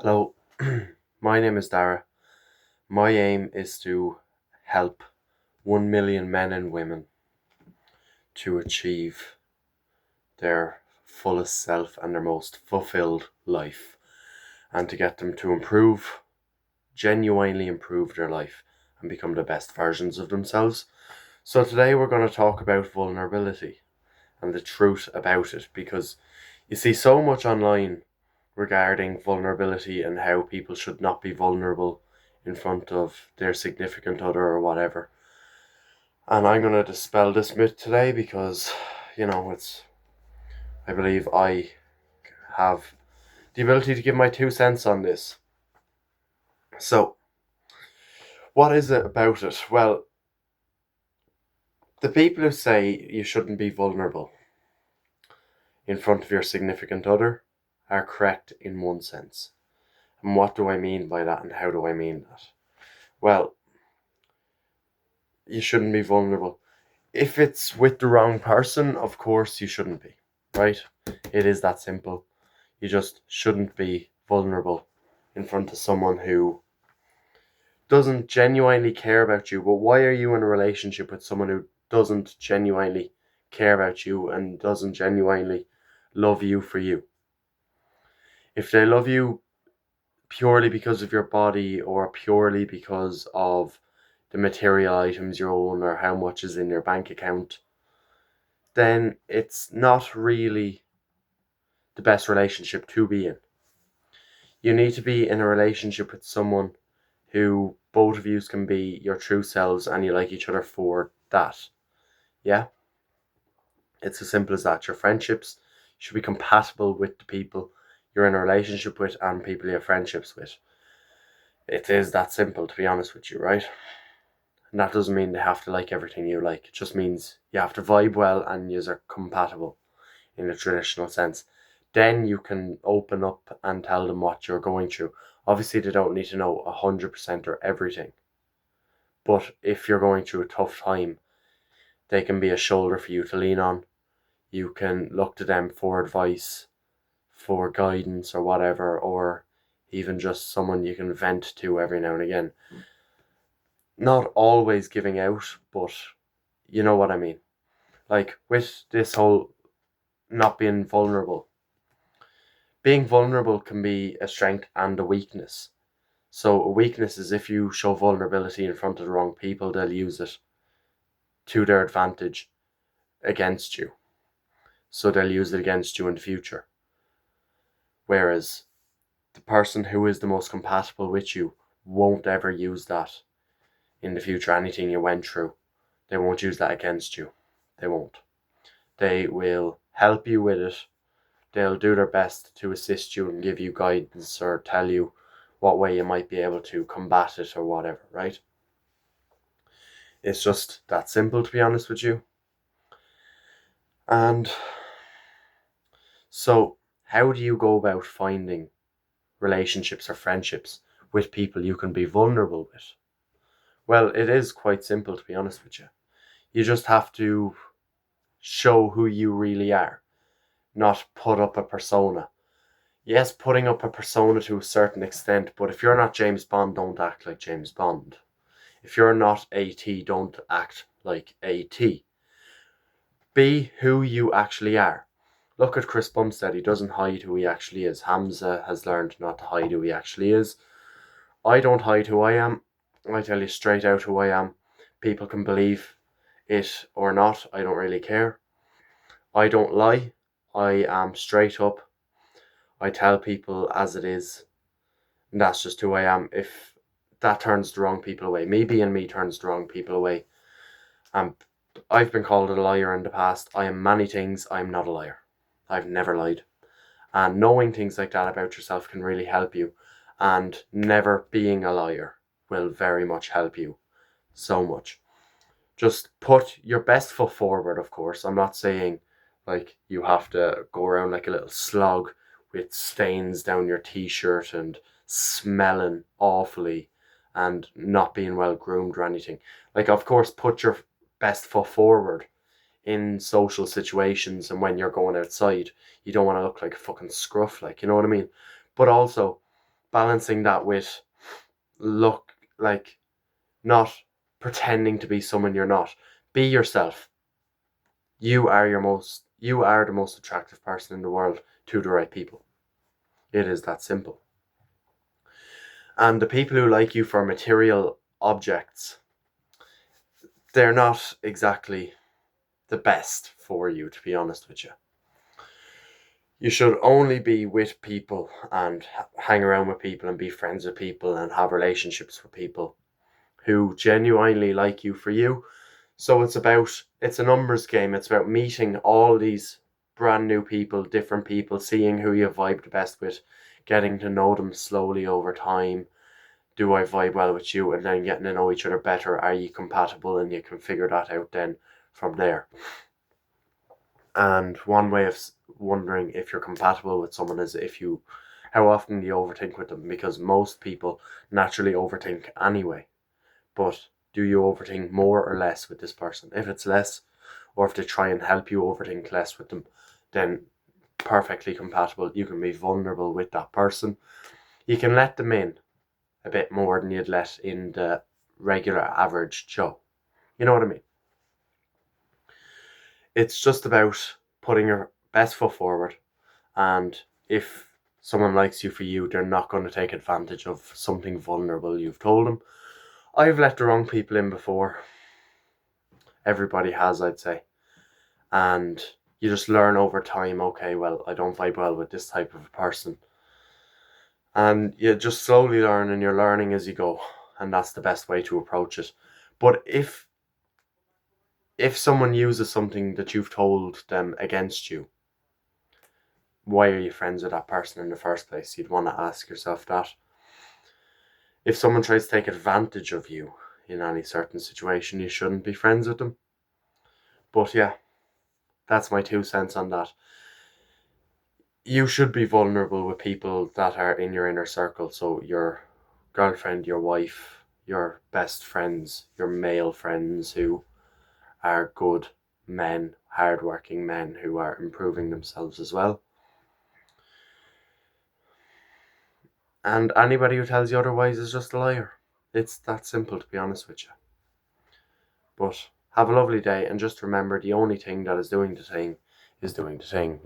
Hello, my name is Dara. My aim is to help 1 million men and women to achieve their fullest self and their most fulfilled life, and to get them to genuinely improve their life and become the best versions of themselves. So today we're going to talk about vulnerability and the truth about it, because you see so much online regarding vulnerability and how people should not be vulnerable in front of their significant other or whatever. And I'm going to dispel this myth today because, I believe I have the ability to give my 2 cents on this. So, what is it about it? Well, the people who say you shouldn't be vulnerable in front of your significant other are correct in one sense. And what do I mean by that, and how do I mean that? Well, you shouldn't be vulnerable. If it's with the wrong person, of course you shouldn't be, right? It is that simple. You just shouldn't be vulnerable in front of someone who doesn't genuinely care about you. But why are you in a relationship with someone who doesn't genuinely care about you and doesn't genuinely love you for you? If they love you purely because of your body or purely because of the material items you own or how much is in your bank account, then it's not really the best relationship to be in. You need to be in a relationship with someone who both of you can be your true selves and you like each other for that. Yeah? It's as simple as that. Your friendships should be compatible with the people you're in a relationship with and people you have friendships with. It is that simple, to be honest with you, right? And that doesn't mean they have to like everything you like. It just means you have to vibe well and you are compatible in a traditional sense. Then you can open up and tell them what you're going through. Obviously, they don't need to know 100% or everything. But if you're going through a tough time, they can be a shoulder for you to lean on. You can look to them for advice, for guidance or whatever, or even just someone you can vent to every now and again. Not always giving out, but you know what I mean. Like with this whole not being vulnerable. Being vulnerable can be a strength and a weakness. So a weakness is if you show vulnerability in front of the wrong people, they'll use it to their advantage against you. So they'll use it against you in the future. Whereas the person who is the most compatible with you won't ever use that in the future. Anything you went through, they won't use that against you. They won't. They will help you with it. They'll do their best to assist you and give you guidance or tell you what way you might be able to combat it or whatever, right? It's just that simple, to be honest with you. And so, how do you go about finding relationships or friendships with people you can be vulnerable with? Well, it is quite simple, to be honest with you. You just have to show who you really are, not put up a persona. Yes, putting up a persona to a certain extent, but if you're not James Bond, don't act like James Bond. If you're not AT, don't act like AT. Be who you actually are. Look at Chris Bumstead, he doesn't hide who he actually is. Hamza has learned not to hide who he actually is. I don't hide who I am. I tell you straight out who I am. People can believe it or not, I don't really care. I don't lie. I am straight up. I tell people as it is. And that's just who I am. If that turns the wrong people away, me being me turns the wrong people away. I've been called a liar in the past. I am many things. I'm not a liar. I've never lied. And knowing things like that about yourself can really help you. And never being a liar will very much help you. So much. Just put your best foot forward, of course. I'm not saying like you have to go around like a little slug with stains down your t-shirt and smelling awfully and not being well groomed or anything. Like, of course, put your best foot forward in social situations and when you're going outside. You don't want to look like a fucking scruff, like, you know what I mean? But also, balancing that with look like not pretending to be someone you're not. Be yourself. You are the most attractive person in the world to the right people. It is that simple. And the people who like you for material objects, they're not exactly the best for you, to be honest with you. You should only be with people and hang around with people and be friends with people and have relationships with people who genuinely like you for you. So it's a numbers game. It's about meeting all these brand new people, different people, seeing who you vibe the best with, getting to know them slowly over time. Do I vibe well with you? And then getting to know each other better. Are you compatible? And you can figure that out then from there. And one way of wondering if you're compatible with someone is how often do you overthink with them? Because most people naturally overthink anyway. But do you overthink more or less with this person? If it's less, or if they try and help you overthink less with them, then perfectly compatible. You can be vulnerable with that person. You can let them in a bit more than you'd let in the regular average Joe. You know what I mean? It's just about putting your best foot forward, and if someone likes you for you, they're not going to take advantage of something vulnerable you've told them. I've let the wrong people in before. Everybody has, I'd say. And you just learn over time, okay, well, I don't vibe well with this type of a person. And you just slowly learn, and you're learning as you go. And that's the best way to approach it. But if someone uses something that you've told them against you, why are you friends with that person in the first place? You'd want to ask yourself that. If someone tries to take advantage of you in any certain situation, you shouldn't be friends with them. But yeah, that's my 2 cents on that. You should be vulnerable with people that are in your inner circle. So your girlfriend, your wife, your best friends, your male friends who are good men, hardworking men who are improving themselves as well. And anybody who tells you otherwise is just a liar. It's that simple, to be honest with you. But have a lovely day, and just remember, the only thing that is doing the thing is doing the thing.